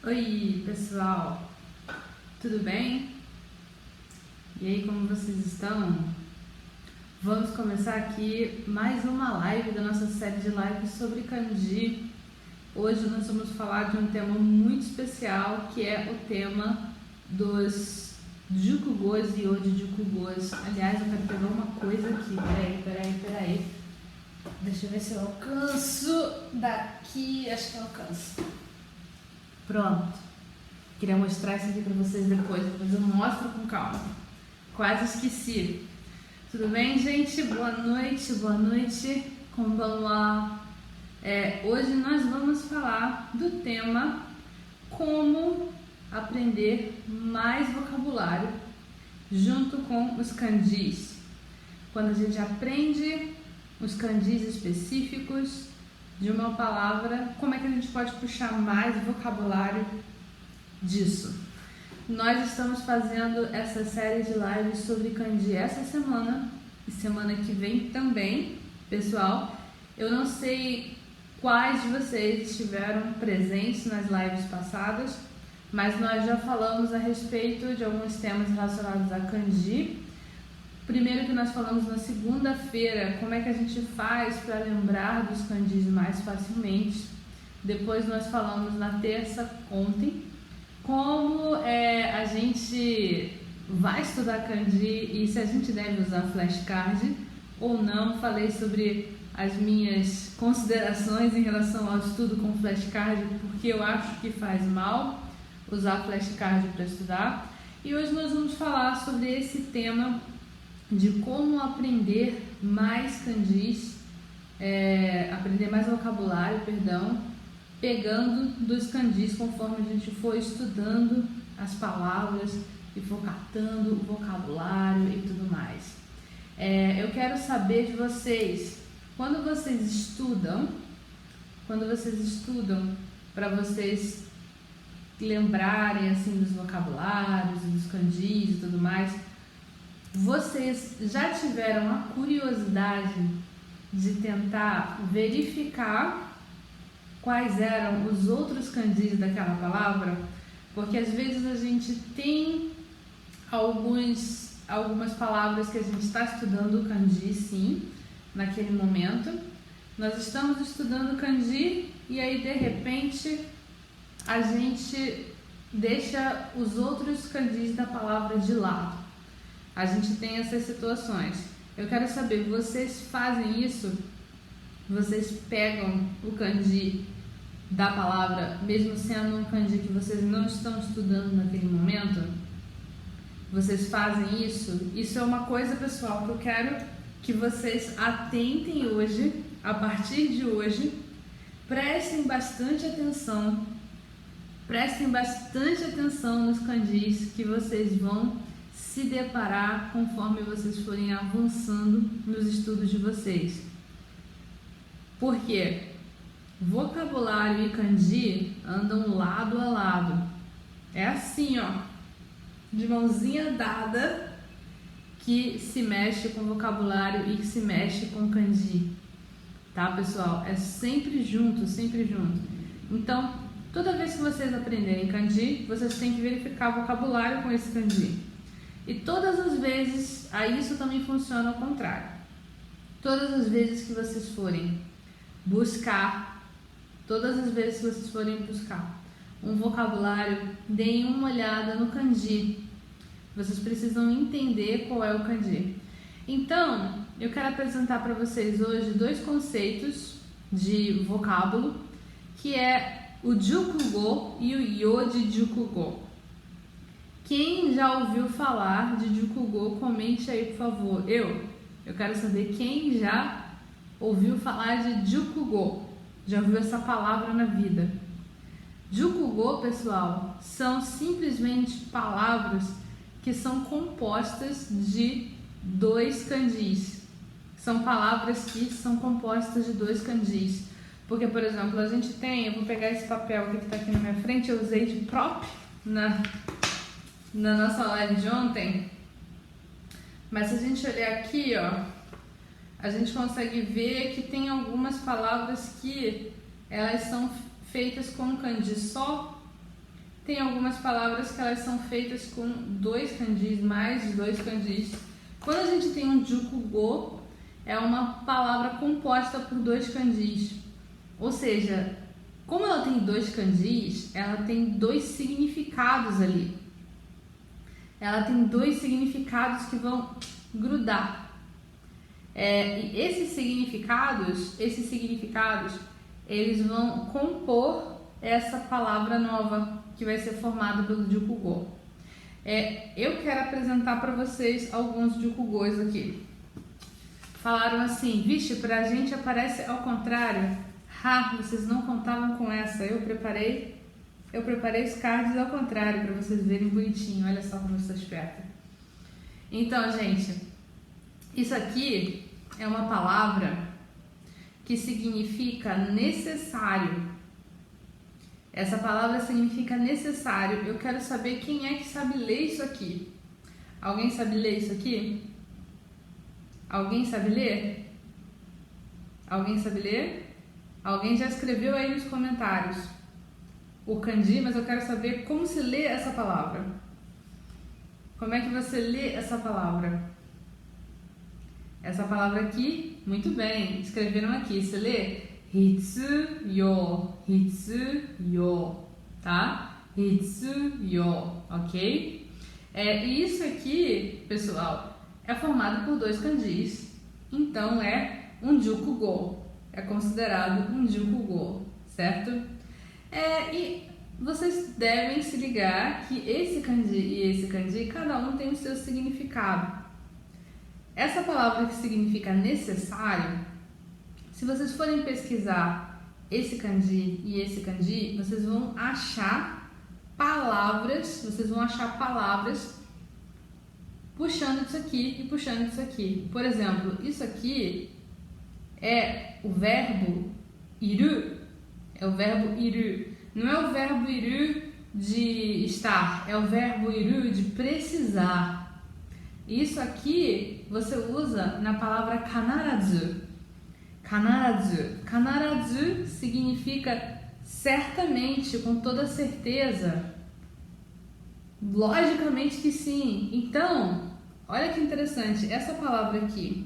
Oi, pessoal, tudo bem? E aí, como vocês estão? Vamos começar aqui mais uma live da nossa série de lives sobre kanji. Hoje nós vamos falar de um tema muito especial, que é o tema dos Jukugos e Odi-Jukugos. Aliás, eu quero pegar uma coisa aqui, peraí. Deixa eu ver se eu alcanço daqui, acho que eu alcanço. Pronto. Queria mostrar isso aqui pra vocês depois eu mostro com calma. Quase esqueci. Tudo bem, gente? Boa noite. Konbanwa. Hoje nós vamos falar do tema como aprender mais vocabulário junto com os kanjis. Quando a gente aprende os kanjis específicos de uma palavra, como é que a gente pode puxar mais vocabulário disso? Nós estamos fazendo essa série de lives sobre kanji essa semana e semana que vem também, pessoal. Eu não sei quais de vocês estiveram presentes nas lives passadas, mas nós já falamos a respeito de alguns temas relacionados a kanji. Primeiro que nós falamos na segunda-feira, como é que a gente faz para lembrar dos kanjis mais facilmente. Depois nós falamos na terça, ontem, como a gente vai estudar kanji e se a gente deve usar flashcard ou não. Falei sobre as minhas considerações em relação ao estudo com flashcard, porque eu acho que faz mal usar flashcard para estudar. E hoje nós vamos falar sobre esse tema de como aprender mais kanjis, aprender mais vocabulário, pegando dos kanjis conforme a gente for estudando as palavras e for catando o vocabulário e tudo mais. Eu quero saber de vocês, quando vocês estudam para vocês lembrarem assim dos vocabulários e dos kanjis e tudo mais, vocês já tiveram a curiosidade de tentar verificar quais eram os outros kanjis daquela palavra? Porque às vezes a gente tem algumas palavras que a gente está estudando o kanji, sim, naquele momento. Nós estamos estudando kanji e aí de repente a gente deixa os outros kanjis da palavra de lado. A gente tem essas situações. Eu quero saber, vocês fazem isso? Vocês pegam o kanji da palavra, mesmo sendo um kanji que vocês não estão estudando naquele momento? Vocês fazem isso? Isso é uma coisa, pessoal, que eu quero que vocês atentem hoje, a partir de hoje. Prestem bastante atenção nos kanjis que vocês vão se deparar conforme vocês forem avançando nos estudos de vocês. Por quê? Vocabulário e kanji andam lado a lado. É assim, ó, de mãozinha dada, que se mexe com vocabulário e que se mexe com kanji. Tá, pessoal? É sempre junto. Então, toda vez que vocês aprenderem kanji, vocês têm que verificar vocabulário com esse kanji. E todas as vezes, aí isso também funciona ao contrário. Todas as vezes que vocês forem buscar um vocabulário, deem uma olhada no kanji. Vocês precisam entender qual é o kanji. Então, eu quero apresentar para vocês hoje dois conceitos de vocábulo, que é o Jukugo e o Yodi-Jukugo. Quem já ouviu falar de Jukugo, comente aí, por favor. Eu quero saber quem já ouviu falar de Jukugo. Já ouviu essa palavra na vida? Jukugo, pessoal, são simplesmente palavras que são compostas de dois kanjis. São palavras que são compostas de dois kanjis. Porque, por exemplo, a gente tem... Eu vou pegar esse papel aqui que está aqui na minha frente. Eu usei de prop na nossa live de ontem. Mas se a gente olhar aqui, ó, a gente consegue ver que tem algumas palavras que elas são feitas com kanji só tem algumas palavras que elas são feitas com 2 kanjis, mais de 2 kanjis. Quando a gente tem um jukugo, é uma palavra composta por 2 kanjis. Ou seja, como ela tem 2 kanjis, ela tem 2 significados ali. Ela tem 2 significados que vão grudar. E esses significados, eles vão compor essa palavra nova que vai ser formada pelo jukugo. Eu quero apresentar para vocês alguns jukugos aqui. Falaram assim, vixe, pra gente aparece ao contrário. Vocês não contavam com essa. Eu preparei os cards ao contrário para vocês verem bonitinho. Olha só como eu sou esperta. Então, gente, isso aqui é uma palavra que significa necessário. Essa palavra significa necessário. Eu quero saber quem é que sabe ler isso aqui. Alguém sabe ler isso aqui? Alguém sabe ler? Alguém sabe ler? Alguém já escreveu aí nos comentários o kanji, mas eu quero saber como se lê essa palavra. Como é que você lê essa palavra? Essa palavra aqui, muito bem, escreveram aqui. Você lê hitsuyo, tá? Hitsuyo, ok? E isso aqui, pessoal, é formado por 2 kanjis. Então é um jukugo. É considerado um jukugo, certo? E vocês devem se ligar que esse kanji e esse kanji, cada um tem o seu significado. Essa palavra que significa necessário, se vocês forem pesquisar esse kanji e esse kanji, vocês vão achar palavras puxando disso aqui e puxando disso aqui. Por exemplo, isso aqui é o verbo iru. É o verbo iru. Não é o verbo iru de estar, é o verbo iru de precisar. Isso aqui você usa na palavra kanarazu. Kanarazu significa certamente, com toda certeza. Logicamente que sim. Então, olha que interessante. Essa palavra aqui,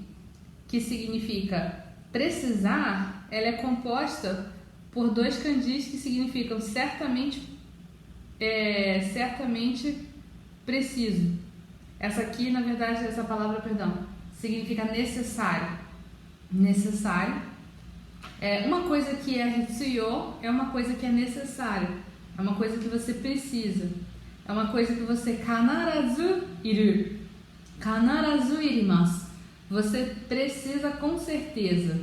que significa precisar, ela é composta por 2 kanjis que significam certamente preciso. Essa aqui, na verdade, essa palavra, significa necessário. Necessário. Uma coisa que é hitsuyo é uma coisa que é necessária. É uma coisa que você precisa. É uma coisa que você kanarazu iru. Kanarazu irimasu. Você precisa com certeza.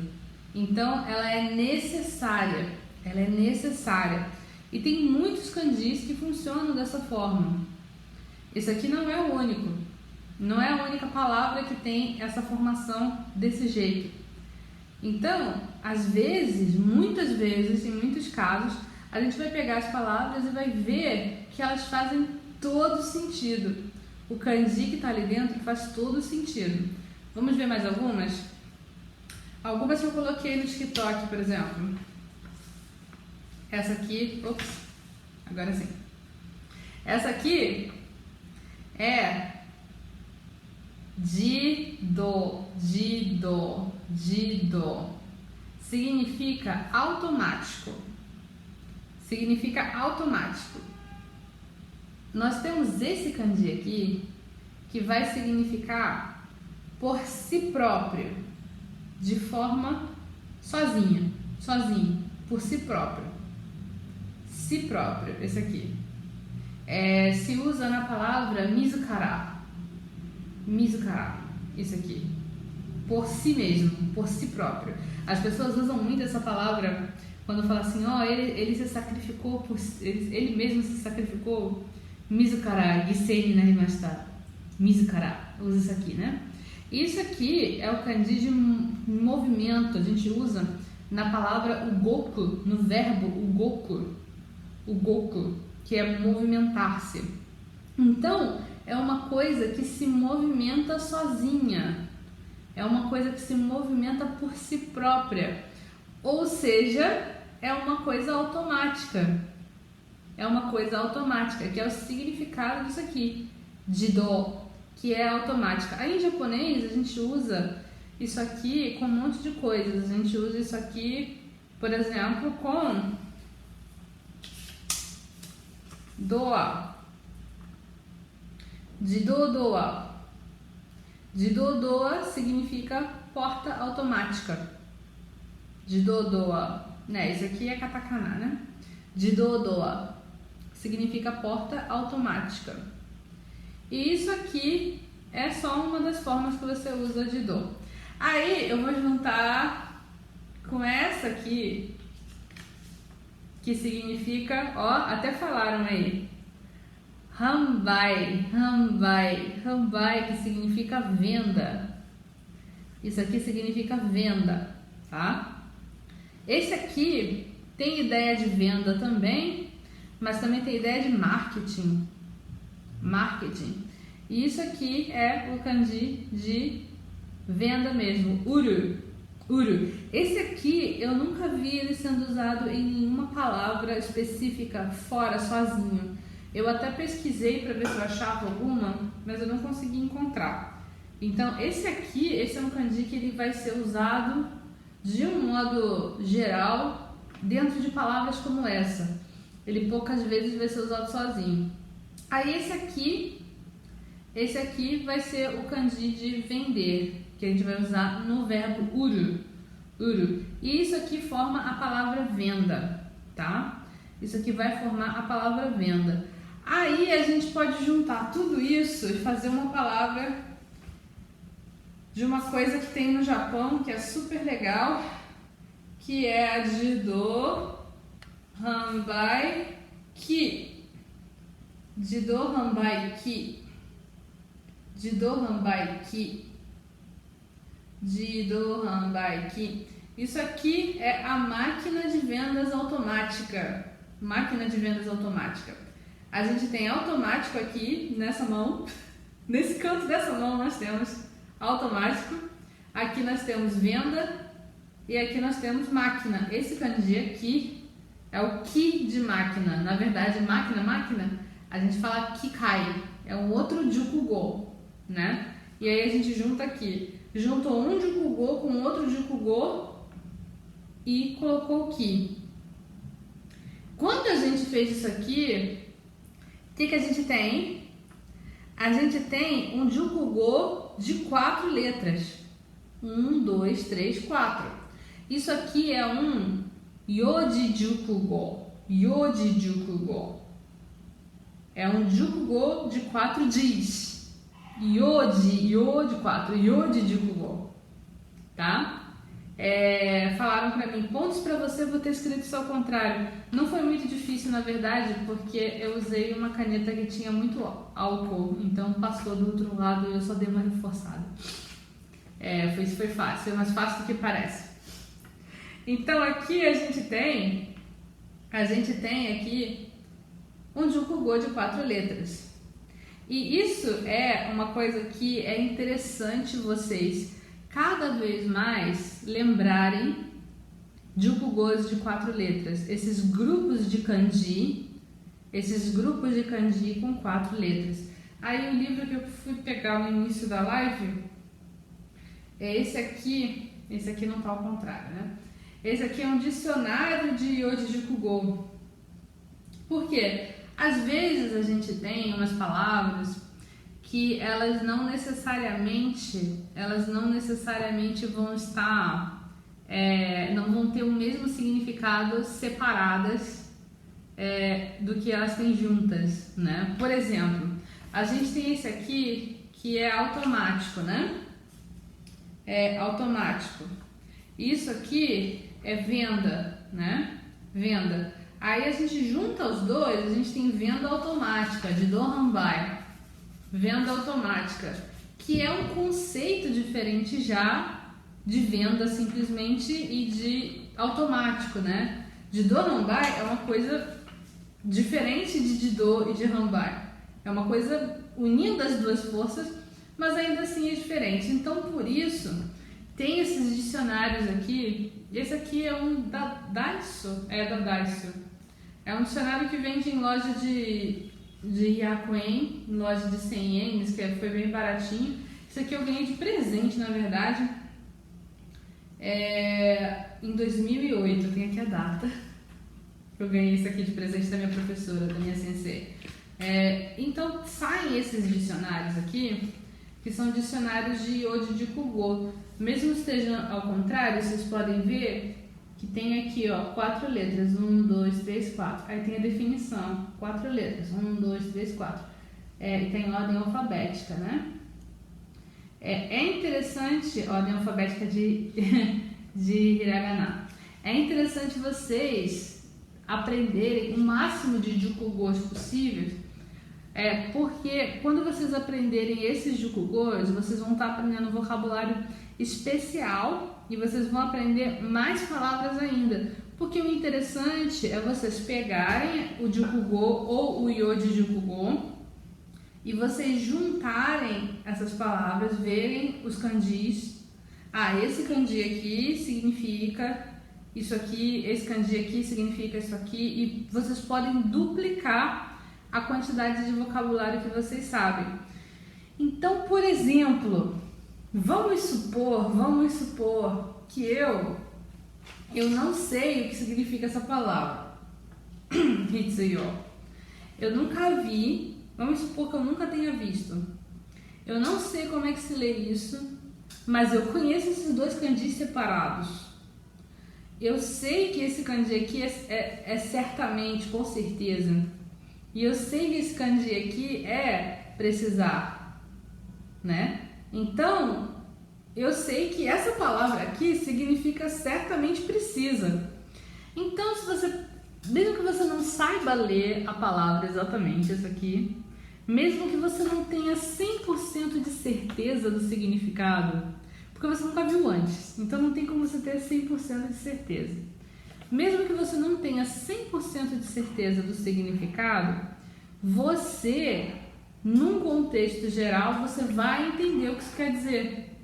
Então, ela é necessária. Ela é necessária. E tem muitos kanjis que funcionam dessa forma. Esse aqui não é o único. Não é a única palavra que tem essa formação desse jeito. Então, às vezes, muitas vezes, em muitos casos, a gente vai pegar as palavras e vai ver que elas fazem todo sentido. O kanji que está ali dentro faz todo sentido. Vamos ver mais algumas? Algumas que eu coloquei no TikTok, por exemplo. Essa aqui, agora sim. Essa aqui é jido. Significa automático. Nós temos esse kanji aqui que vai significar por si próprio, de forma sozinho, por si próprio. Si próprio, esse aqui. Se usa na palavra mizukara, isso aqui. Por si mesmo, por si próprio. As pessoas usam muito essa palavra quando falam assim, ele se sacrificou, ele mesmo se sacrificou. Mizukara, gisei ni narimashita. Mizukara, usa isso aqui, né? Isso aqui é o kanji de movimento. A gente usa na palavra ugoku, no verbo ugoku, que é movimentar-se. Então, é uma coisa que se movimenta sozinha. É uma coisa que se movimenta por si própria. Ou seja, é uma coisa automática. é uma coisa automática, que é o significado disso aqui, jido, que é automática. Aí em japonês a gente usa isso aqui com um monte de coisas. A gente usa isso aqui, por exemplo, com doa, jido doa. Jido doa significa porta automática. Jido doa, né? Isso aqui é katakana, né? Jido doa significa porta automática. E isso aqui é só uma das formas que você usa jido. Aí eu vou juntar com essa aqui, que significa, ó, até falaram aí, hanbai, hanbai, hanbai, que significa venda. Isso aqui significa venda, tá? Esse aqui tem ideia de venda também, mas também tem ideia de marketing. Marketing. E isso aqui é o kanji de venda mesmo, uru. Uru. Esse aqui eu nunca vi ele sendo usado em nenhuma palavra específica fora, sozinho. Eu até pesquisei para ver se eu achava alguma, mas eu não consegui encontrar. Então esse aqui, esse é um kanji que ele vai ser usado de um modo geral dentro de palavras como essa. Ele poucas vezes vai ser usado sozinho. Aí esse aqui vai ser o kanji de vender, que a gente vai usar no verbo uru. Uru. E isso aqui forma a palavra venda, tá? Isso aqui vai formar a palavra venda. Aí a gente pode juntar tudo isso e fazer uma palavra de uma coisa que tem no Japão, que é super legal, que é a jido hanbai ki. Jido hanbai ki. Jido hanbai ki. Jido hanbai ki. Isso aqui é a máquina de vendas automática. Máquina de vendas automática. A gente tem automático aqui nessa mão. Nesse canto dessa mão nós temos automático. Aqui nós temos venda. E aqui nós temos máquina. Esse kanji aqui é o ki de máquina. Na verdade, máquina, a gente fala kikai. É um outro jukugo, né? E aí a gente junta aqui. Juntou um jukugo com outro jukugo e colocou o ki. Quando a gente fez isso aqui, o que a gente tem? A gente tem um jukugo de 4 letras. 1, 2, 3, 4. Isso aqui é um yoji jukugo. Yoji jukugo. É um jukugo de 4 J's. Yo de 4. Yoji jukugo. Tá? Falaram pra mim, pontos pra você, vou ter escrito isso ao contrário. Não foi muito difícil, na verdade, porque eu usei uma caneta que tinha muito álcool, então passou do outro lado e eu só dei uma reforçada. Foi fácil, é mais fácil do que parece. Então aqui a gente tem aqui um jukugo de 4 letras. E isso é uma coisa que é interessante vocês cada vez mais lembrarem jukugos de 4 letras. Esses grupos de kanji com 4 letras. Aí o livro que eu fui pegar no início da live é esse aqui. Esse aqui não tá ao contrário, né? Esse aqui é um dicionário de Yoji Jukugo. Por quê? Às vezes a gente tem umas palavras que elas não necessariamente vão estar, não vão ter o mesmo significado separadas do que elas têm juntas, né? Por exemplo, a gente tem esse aqui que é automático, né? É automático. Isso aqui é venda, né? Venda. Aí a gente junta os dois, a gente tem venda automática, de dohanbai. Venda automática, que é um conceito diferente já de venda simplesmente e de automático, né? De dohanbai é uma coisa diferente de jido e de hanbai. É uma coisa unindo as duas forças, mas ainda assim é diferente. Então, por isso, tem esses dicionários aqui. Esse aqui é um da Daiso. É da Daiso. É um dicionário que vende em loja de Yakuen, em loja de 100 ienes, que foi bem baratinho. Isso aqui eu ganhei de presente, na verdade, em 2008, eu tenho aqui a data. Eu ganhei isso aqui de presente da minha professora, da minha sensei. Então, saem esses dicionários aqui, que são dicionários de Yoji de Kugo. Mesmo esteja ao contrário, vocês podem ver que tem aqui, ó, 4 letras, 1, 2, 3, 4. Aí tem a definição, 4 letras, 1, 2, 3, 4. E tem ordem alfabética, né? É interessante, ordem alfabética de hiragana. É interessante vocês aprenderem o máximo de jukugos possíveis, porque quando vocês aprenderem esses jukugos, vocês vão estar aprendendo um vocabulário especial e vocês vão aprender mais palavras ainda. Porque o interessante é vocês pegarem o jukugo ou o yoji jukugo e vocês juntarem essas palavras, verem os kanjis. Esse kanji aqui significa isso aqui, esse kanji aqui significa isso aqui, e vocês podem duplicar a quantidade de vocabulário que vocês sabem. Então, por exemplo, vamos supor que eu não sei o que significa essa palavra. Hitsuyo. Eu nunca vi, vamos supor que eu nunca tenha visto. Eu não sei como é que se lê isso, mas eu conheço esses dois kanjis separados. Eu sei que esse kanji aqui é certamente, com certeza. E eu sei que esse kanji aqui é precisar, né? Então, eu sei que essa palavra aqui significa certamente precisa. Então, mesmo que você não saiba ler a palavra exatamente, essa aqui, mesmo que você não tenha 100% de certeza do significado, porque você nunca viu antes, então não tem como você ter 100% de certeza. Mesmo que você não tenha 100% de certeza do significado, você, num contexto geral, você vai entender o que isso quer dizer.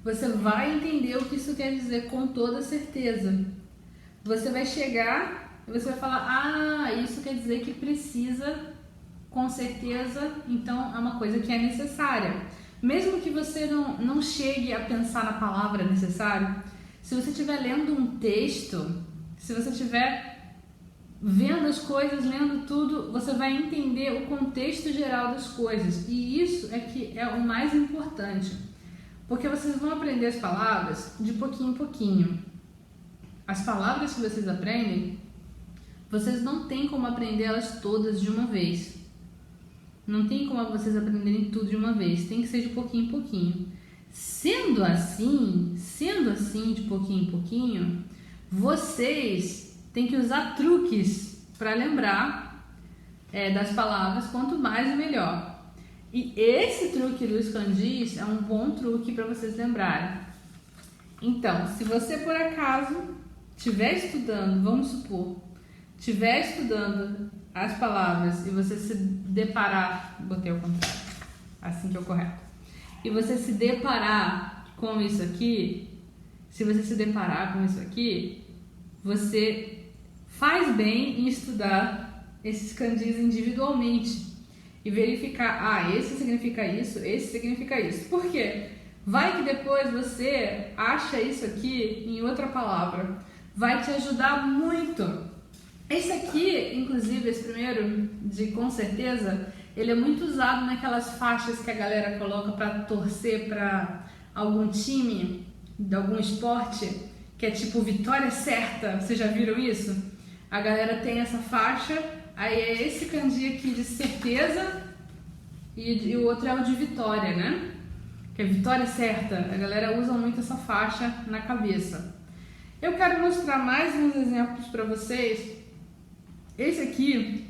Você vai entender o que isso quer dizer com toda certeza. Você vai chegar e você vai falar, isso quer dizer que precisa, com certeza, então é uma coisa que é necessária. Mesmo que você não chegue a pensar na palavra necessário, se você estiver lendo um texto, se você estiver vendo as coisas, lendo tudo, você vai entender o contexto geral das coisas. E isso é que é o mais importante, porque vocês vão aprender as palavras de pouquinho em pouquinho. As palavras que vocês aprendem, vocês não têm como aprender elas todas de uma vez. Não tem como vocês aprenderem tudo de uma vez, tem que ser de pouquinho em pouquinho. Sendo assim, de pouquinho em pouquinho, vocês têm que usar truques para lembrar das palavras, quanto mais melhor. E esse truque dos kanjis é um bom truque para vocês lembrarem. Então, se você por acaso estiver estudando, vamos supor, estiver estudando as palavras e você se deparar, botei ao contrário, assim que é o correto, e você se deparar com isso aqui, você faz bem em estudar esses kanjis individualmente e verificar, esse significa isso, esse significa isso. Por quê? Vai que depois você acha isso aqui em outra palavra, vai te ajudar muito. Esse aqui, inclusive, esse primeiro, de com certeza, ele é muito usado naquelas faixas que a galera coloca para torcer para algum time, de algum esporte, que é tipo vitória certa. Vocês já viram isso? A galera tem essa faixa, aí é esse kanji aqui de certeza e o outro é o de vitória, né? Que é vitória certa. A galera usa muito essa faixa na cabeça. Eu quero mostrar mais uns exemplos para vocês. Esse aqui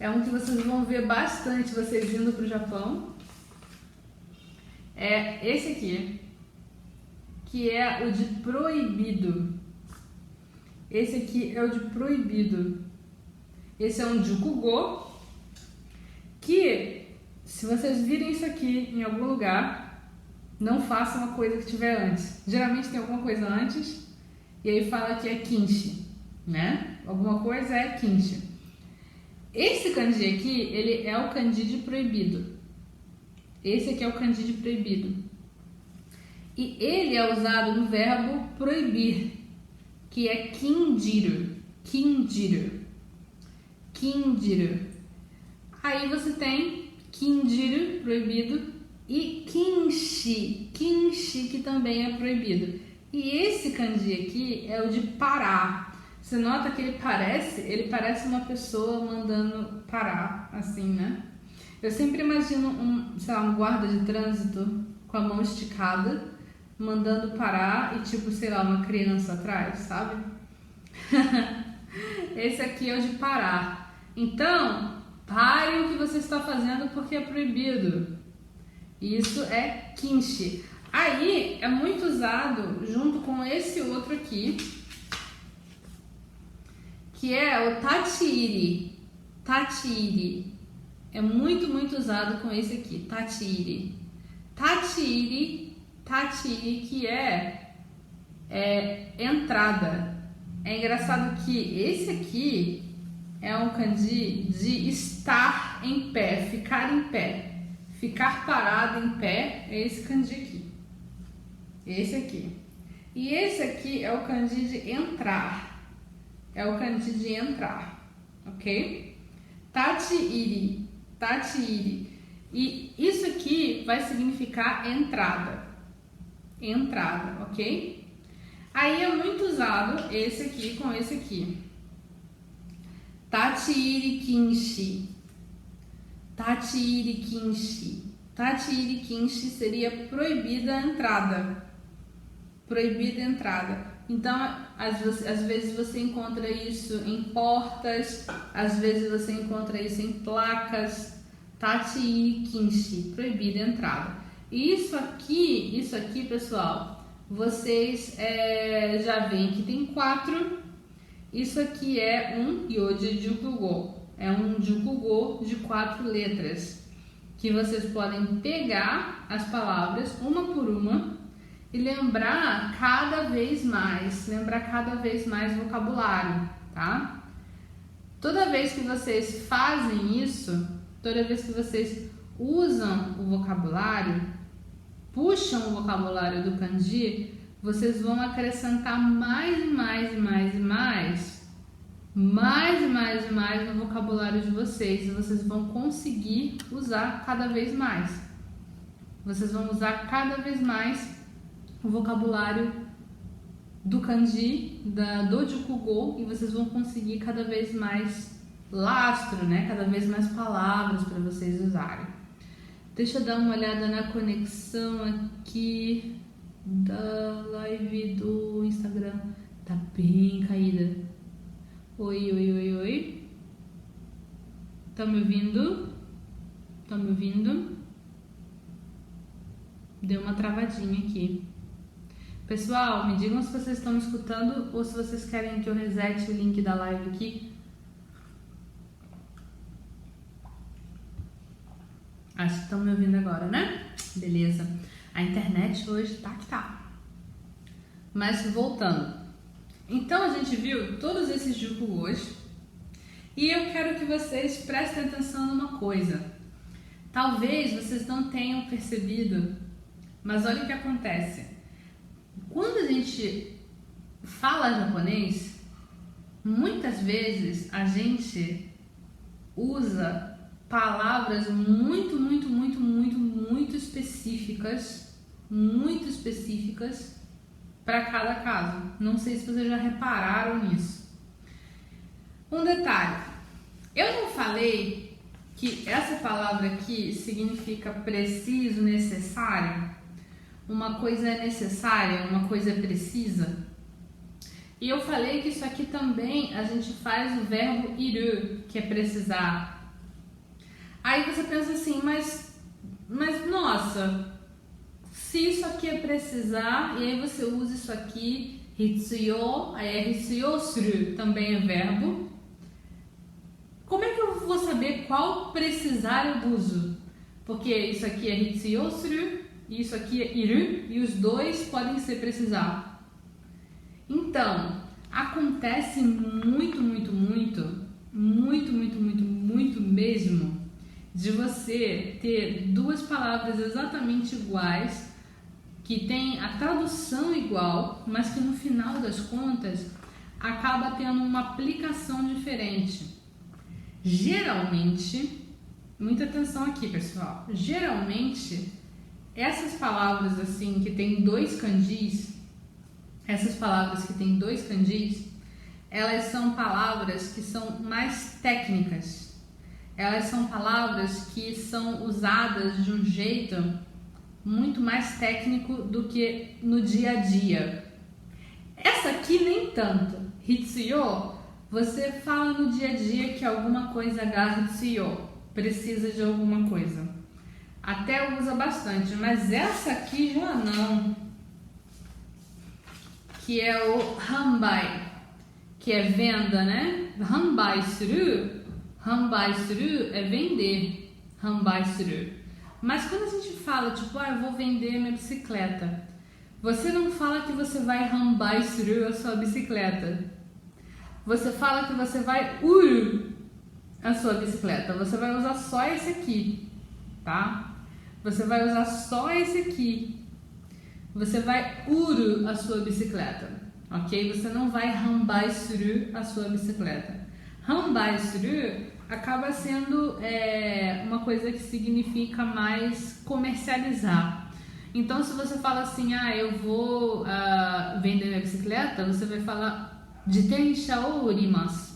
é um que vocês vão ver bastante vocês indo para o Japão. É esse aqui, que é o de proibido. Esse aqui é o de proibido. Esse é um jukugo, que se vocês virem isso aqui em algum lugar, não façam a coisa que tiver antes. Geralmente tem alguma coisa antes, e aí fala que é kinshi, né? alguma coisa é kinshi. Esse kanji aqui, ele é o kanji de proibido. Esse aqui é o kanji de proibido. E ele é usado no verbo proibir, que é kinjiru. Kinjiru. Kinjiru. Aí você tem kinjiru, proibido, e kinshi. Kinshi, que também é proibido. E esse kanji aqui é o de parar. Você nota que ele parece uma pessoa mandando parar, assim, né? Eu sempre imagino um guarda de trânsito com a mão esticada, mandando parar e tipo, sei lá, uma criança atrás, sabe? Esse aqui é o de parar. Então, pare o que você está fazendo porque é proibido. Isso é kinshi. Aí, é muito usado junto com esse outro aqui, que é o tachiiri. Tachiiri. É muito, muito usado com esse aqui, tachiiri. Tachiiri, que é entrada. É engraçado que esse aqui é um kanji de estar em pé, ficar em pé. Ficar parado em pé é esse kanji aqui. Esse aqui. E esse aqui é o kanji de entrar. É o kanji de entrar, ok? Tachiiri, tachiiri. E isso aqui vai significar entrada. Entrada, ok? Aí é muito usado esse aqui com esse aqui. Tachiiri kinshi. Tachiiri kinshi. Tachiiri kinshi seria proibida a entrada. Proibida a entrada. Então, às vezes você encontra isso em portas, às vezes você encontra isso em placas. Tachiiri kinshi, proibida a entrada. E isso aqui, pessoal, vocês já veem que tem 4. Isso aqui é um Yoji Jukugo. É um Jukugo de 4 letras, que vocês podem pegar as palavras uma por uma e lembrar cada vez mais vocabulário, tá? Toda vez que vocês fazem isso, toda vez que vocês usam o vocabulário, puxam o vocabulário do kanji, vocês vão acrescentar mais e mais no vocabulário de vocês, e vocês vão conseguir usar cada vez mais. Vocês vão usar cada vez mais o vocabulário do kanji, do Jukugo, e vocês vão conseguir cada vez mais lastro, né? Cada vez mais palavras para vocês usarem. Deixa eu dar uma olhada na conexão aqui da live do Instagram. Tá bem caída. Oi. Tá me ouvindo? Tá me ouvindo? Deu uma travadinha aqui. Pessoal, me digam se vocês estão me escutando ou se vocês querem que eu resete o link da live aqui. Acho que estão me ouvindo agora, né? Beleza. A internet hoje tá que tá. Mas voltando. Então a gente viu todos esses juku hoje. E eu quero que vocês prestem atenção numa coisa. Talvez vocês não tenham percebido, mas olha o que acontece. Quando a gente fala japonês, muitas vezes a gente usa palavras muito específicas para cada caso. Não sei se vocês já repararam nisso. Um detalhe, eu não falei que essa palavra aqui significa preciso, necessário? Uma coisa é necessária, uma coisa é precisa. E eu falei que isso aqui também a gente faz o verbo iru, que é precisar. Aí você pensa assim, mas nossa, se isso aqui é precisar, e aí você usa isso aqui, hitsuyo, aí é hitsuyo suru, também é verbo. Como é que eu vou saber qual precisar eu uso? Porque isso aqui é hitsuyo suru, e isso aqui é iru, e os dois podem ser precisar. Então, acontece muito mesmo de você ter duas palavras exatamente iguais, que tem a tradução igual, mas que no final das contas acaba tendo uma aplicação diferente. Geralmente, muita atenção aqui, pessoal, geralmente essas palavras assim que tem dois kanjis, elas são palavras que são mais técnicas. Elas são palavras que são usadas de um jeito muito mais técnico do que no dia a dia. Essa aqui nem tanto. Hitsuyo, você fala no dia a dia que alguma coisa hitsuyo, precisa de alguma coisa. Até usa bastante, mas essa aqui já não. Que é o hanbai, que é venda, né? Hanbai suru é vender. Hanbai suru. Mas quando a gente fala, tipo, eu vou vender minha bicicleta, você não fala que você vai hanbai suru a sua bicicleta. Você fala que você vai uru a sua bicicleta. Você vai usar só esse aqui, tá? Você vai usar só esse aqui. Você vai uru a sua bicicleta, ok? Você não vai hanbai suru a sua bicicleta. Hanbai suru acaba sendo uma coisa que significa mais comercializar. Então, se você fala assim, eu vou vender minha bicicleta, você vai falar jitensha ou urimasu.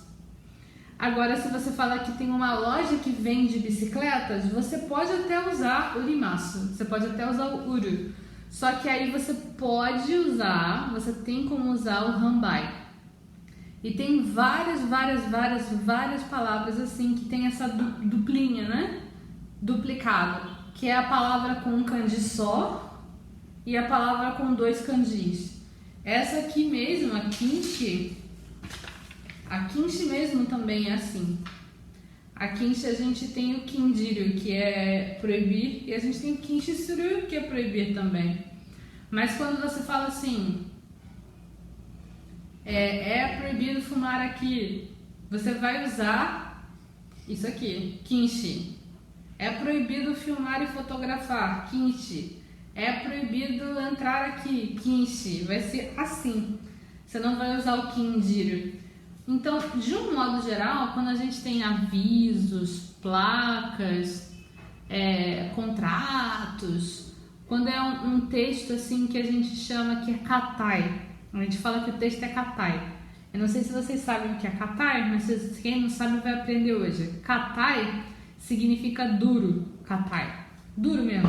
Agora, se você fala que tem uma loja que vende bicicletas, você pode até usar urimasu, você pode até usar o uru. Só que aí você tem como usar o hanbai. E tem várias palavras assim que tem essa duplinha, né? Duplicado, que é a palavra com um kanji só e a palavra com dois kanjis. Essa aqui mesmo, a kinshi mesmo também é assim. A kinshi a gente tem o kinjiru, que é proibir, e a gente tem o kinshi suru, que é proibir também. Mas quando você fala assim, é proibido fumar aqui, você vai usar isso aqui, kinshi. É proibido filmar e fotografar, kinshi. É proibido entrar aqui, kinshi. Vai ser assim. Você não vai usar o kinjiru. Então, de um modo geral, quando a gente tem avisos, placas, contratos, quando é um texto assim que a gente chama que é katai, a gente fala que o texto é katai. Eu não sei se vocês sabem o que é katai, mas quem não sabe vai aprender hoje. Katai significa duro, katai. Duro mesmo.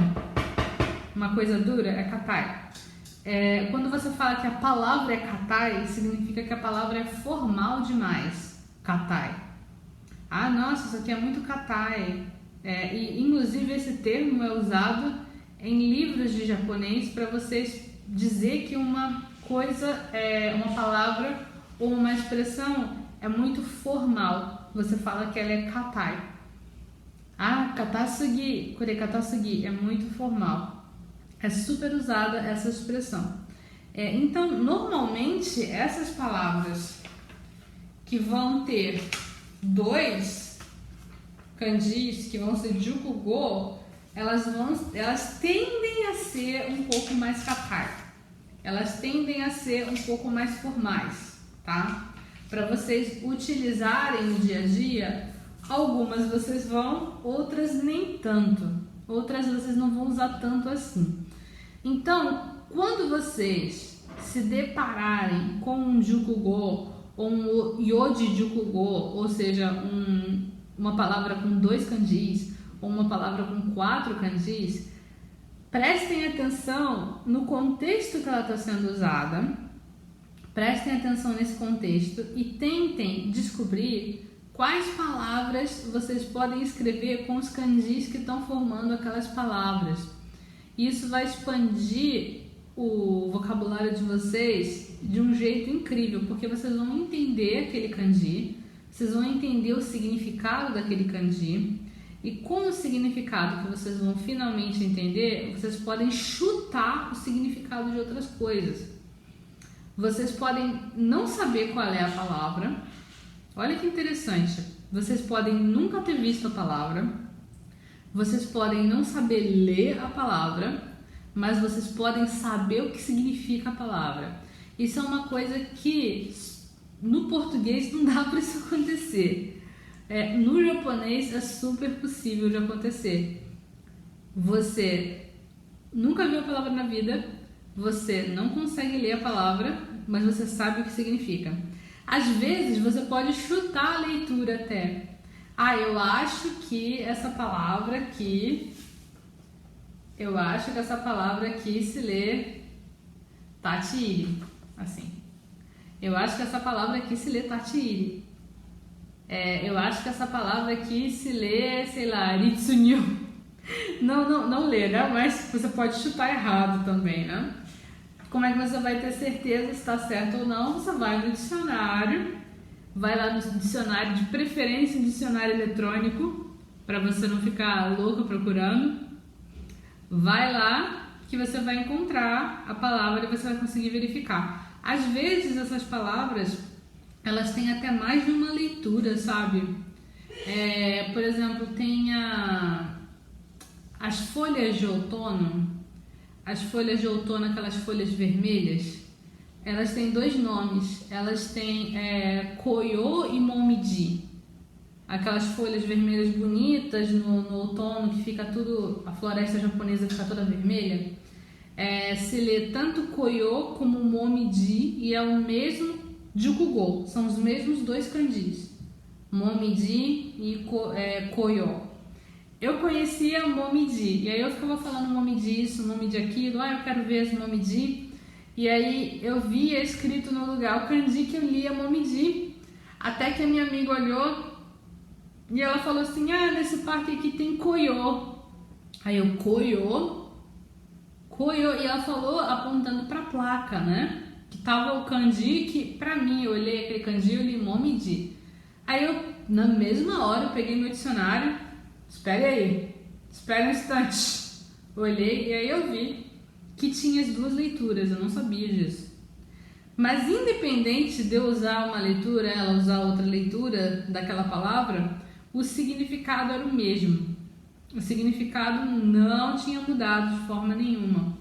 Uma coisa dura é katai. Quando você fala que a palavra é katai, significa que a palavra é formal demais. Katai. Nossa, isso aqui é muito katai. E inclusive esse termo é usado em livros de japonês para vocês dizer que uma coisa, uma palavra ou uma expressão é muito formal. Você fala que ela é katai. Katasugi, kore katasugi, é muito formal. É super usada essa expressão. Então, normalmente, essas palavras que vão ter dois kanjis, que vão ser jukugo, elas tendem a ser um pouco mais katai. Elas tendem a ser um pouco mais formais, tá? Para vocês utilizarem no dia a dia, algumas vocês vão, outras nem tanto. Outras vocês não vão usar tanto assim. Então, quando vocês se depararem com um jukugo ou um yoji jukugo, ou seja, uma palavra com dois kanjis ou uma palavra com 4 kanjis, prestem atenção no contexto que ela está sendo usada, prestem atenção nesse contexto e tentem descobrir quais palavras vocês podem escrever com os kanjis que estão formando aquelas palavras. Isso vai expandir o vocabulário de vocês de um jeito incrível, porque vocês vão entender aquele kanji, vocês vão entender o significado daquele kanji, e com o significado que vocês vão finalmente entender, vocês podem chutar o significado de outras coisas. Vocês podem não saber qual é a palavra. Olha que interessante. Vocês podem nunca ter visto a palavra. Vocês podem não saber ler a palavra, mas vocês podem saber o que significa a palavra. Isso é uma coisa que no português não dá para isso acontecer. No japonês é super possível de acontecer. Você nunca viu a palavra na vida, você não consegue ler a palavra, mas você sabe o que significa. Às vezes você pode chutar a leitura até. Eu acho que essa palavra aqui se lê Tachiiri, assim. Eu acho que essa palavra aqui se lê Tachiiri. Eu acho que essa palavra aqui se lê, sei lá, Ritsunyo. Não lê, né? Mas você pode chutar errado também, né? Como é que você vai ter certeza se está certo ou não? Você vai no dicionário, vai lá no dicionário, de preferência um dicionário eletrônico, para você não ficar louco procurando. Vai lá que você vai encontrar a palavra e você vai conseguir verificar. Às vezes essas palavras, elas têm até mais de uma leitura, sabe? Por exemplo, tem as folhas de outono. As folhas de outono, aquelas folhas vermelhas, elas têm dois nomes. Elas têm Koyo e Momiji. Aquelas folhas vermelhas bonitas no outono, que fica tudo, a floresta japonesa fica toda vermelha. Se lê tanto Koyo como Momiji e é o mesmo Jukugo. São os mesmos dois kanjis. Momiji e Koyo. Eu conhecia Momiji, e aí eu ficava falando Momiji isso, Momiji aquilo, eu quero ver esse Momiji. E aí eu via escrito no lugar o kanji que eu lia Momiji, até que a minha amiga olhou e ela falou assim, nesse parque aqui tem Koyo. Aí eu, Koyo? E ela falou apontando pra placa, né? Que tava o kanji que, pra mim, eu olhei aquele kanji e eu li Momiji. Aí eu, na mesma hora, eu peguei meu dicionário. Espere um instante. Olhei e aí eu vi que tinha as duas leituras, eu não sabia disso. Mas independente de eu usar uma leitura, ela usar outra leitura daquela palavra, o significado era o mesmo. O significado não tinha mudado de forma nenhuma.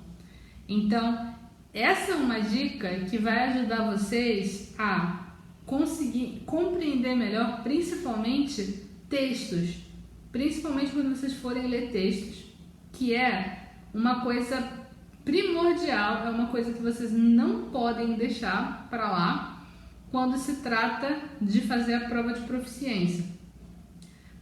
Então, essa é uma dica que vai ajudar vocês a conseguir compreender melhor, principalmente textos. Principalmente quando vocês forem ler textos, que é uma coisa primordial, é uma coisa que vocês não podem deixar para lá quando se trata de fazer a prova de proficiência.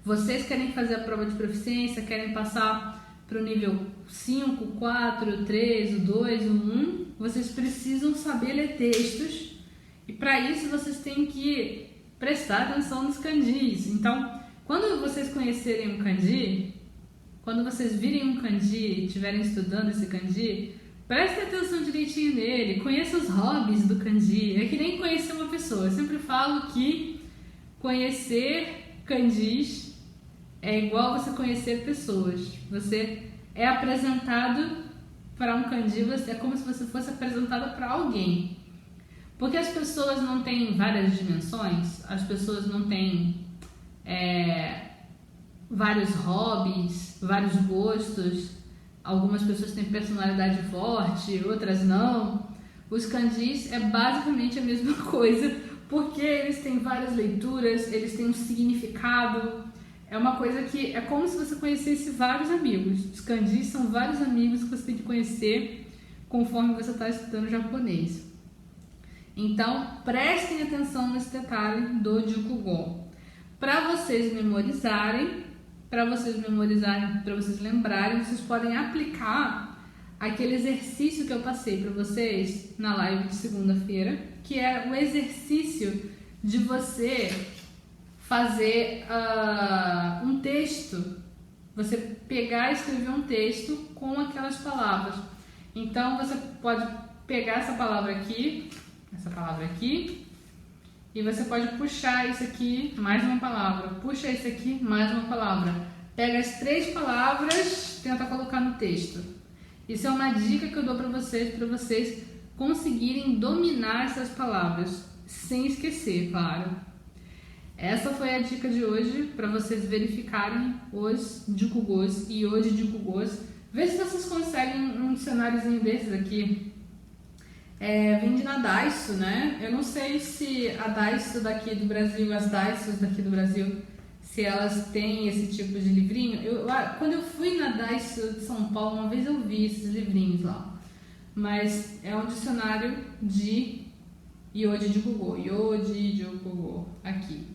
Vocês querem fazer a prova de proficiência, querem passar para o nível 5, 4, 3, o 2, o 1, vocês precisam saber ler textos e para isso vocês têm que prestar atenção nos kanjis. Então, quando vocês conhecerem um kanji, quando vocês virem um kanji e estiverem estudando esse kanji, prestem atenção direitinho nele, conheça os hobbies do kanji. É que nem conhecer uma pessoa. Eu sempre falo que conhecer kanjis é igual você conhecer pessoas. Você é apresentado para um kanji, é como se você fosse apresentado para alguém. Porque as pessoas não têm várias dimensões, as pessoas não têm vários hobbies, vários gostos. Algumas pessoas têm personalidade forte, outras não. Os kanjis é basicamente a mesma coisa, porque eles têm várias leituras, eles têm um significado. É uma coisa que é como se você conhecesse vários amigos. Os kanjis são vários amigos que você tem que conhecer conforme você está estudando japonês. Então, prestem atenção nesse detalhe do Jukugo. Para vocês memorizarem, para vocês lembrarem, vocês podem aplicar aquele exercício que eu passei para vocês na live de segunda-feira, que é o exercício de você fazer um texto, você pegar e escrever um texto com aquelas palavras. Então, você pode pegar essa palavra aqui, e você pode puxar isso aqui, mais uma palavra. Puxa isso aqui, mais uma palavra. Pega as 3 palavras, tenta colocar no texto. Isso é uma dica que eu dou para vocês conseguirem dominar essas palavras, sem esquecer, claro. Essa foi a dica de hoje para vocês verificarem os jukugos e hoje jukugos. Vê se vocês conseguem um dicionáriozinho desses aqui. Vende na Daiso, né? Eu não sei se a Daiso daqui do Brasil, as Daisos daqui do Brasil, se elas têm esse tipo de livrinho. Quando eu fui na Daiso de São Paulo, uma vez eu vi esses livrinhos lá. Mas é um dicionário de Yoji Jukugo, Yoji Jukugo, aqui,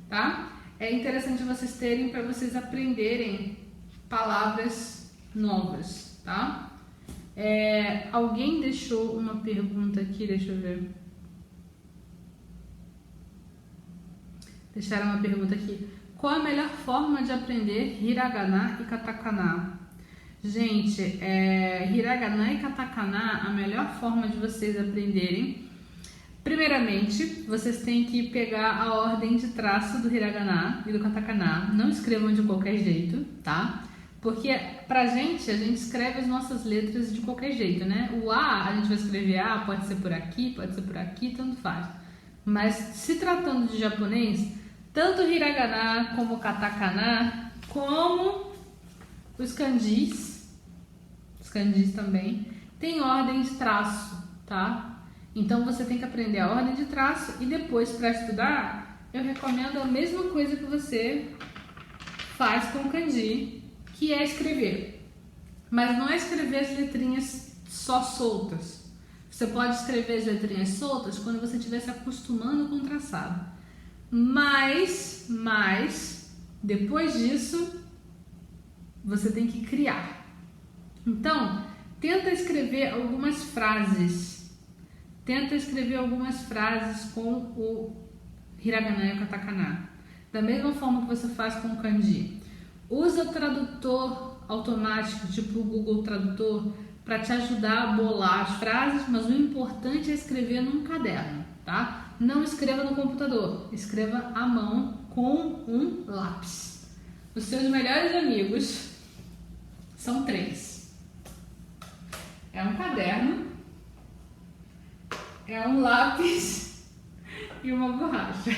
tá? É interessante vocês terem para vocês aprenderem palavras novas, tá? Alguém deixou uma pergunta aqui, deixa eu ver. Deixaram uma pergunta aqui. Qual a melhor forma de aprender hiragana e katakana? Gente, hiragana e katakana, a melhor forma de vocês aprenderem. Primeiramente, vocês têm que pegar a ordem de traço do hiragana e do katakana. Não escrevam de qualquer jeito, tá? Porque pra gente, a gente escreve as nossas letras de qualquer jeito, né? O A gente vai escrever A, pode ser por aqui, tanto faz. Mas se tratando de japonês, tanto hiragana como katakana, como os kanjis também, tem ordem de traço, tá? Então você tem que aprender a ordem de traço e depois, para estudar, eu recomendo a mesma coisa que você faz com o kanji, que é escrever. Mas não é escrever as letrinhas só soltas. Você pode escrever as letrinhas soltas quando você estiver se acostumando com o traçado. Mas, depois disso, você tem que criar. Então, tenta escrever algumas frases. Com o hiragana e o katakana. Da mesma forma que você faz com o kanji. Usa o tradutor automático, tipo o Google Tradutor, para te ajudar a bolar as frases, mas o importante é escrever num caderno, tá? Não escreva no computador, escreva à mão com um lápis. Os seus melhores amigos são 3. É um caderno, é um lápis e uma borracha.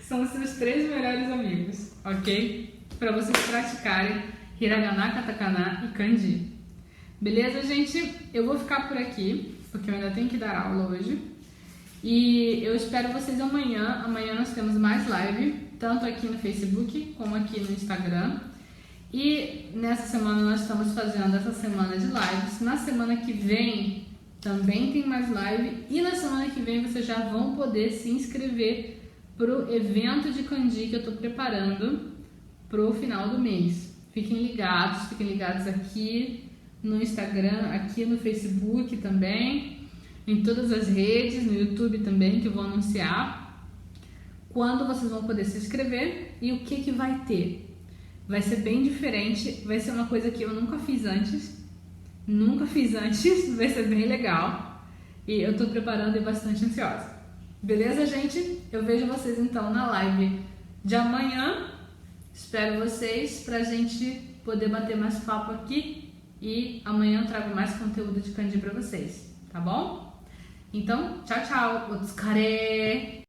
São os seus 3 melhores amigos, ok? Para vocês praticarem hiragana, katakana e kanji. Beleza, gente? Eu vou ficar por aqui, porque eu ainda tenho que dar aula hoje. E eu espero vocês amanhã. Amanhã nós temos mais live, tanto aqui no Facebook como aqui no Instagram. E nessa semana nós estamos fazendo essa semana de lives. Na semana que vem também tem mais live. E na semana que vem vocês já vão poder se inscrever pro evento de kanji que eu estou preparando pro final do mês. Fiquem ligados aqui no Instagram, aqui no Facebook também, em todas as redes, no YouTube também, que eu vou anunciar quando vocês vão poder se inscrever e o que vai ter. Vai ser bem diferente, vai ser uma coisa que eu nunca fiz antes, vai ser bem legal e eu estou preparando e bastante ansiosa. Beleza, gente? Eu vejo vocês então na live de amanhã. Espero vocês pra gente poder bater mais papo aqui e amanhã eu trago mais conteúdo de kanji pra vocês, tá bom? Então, tchau, tchau! Otsukare!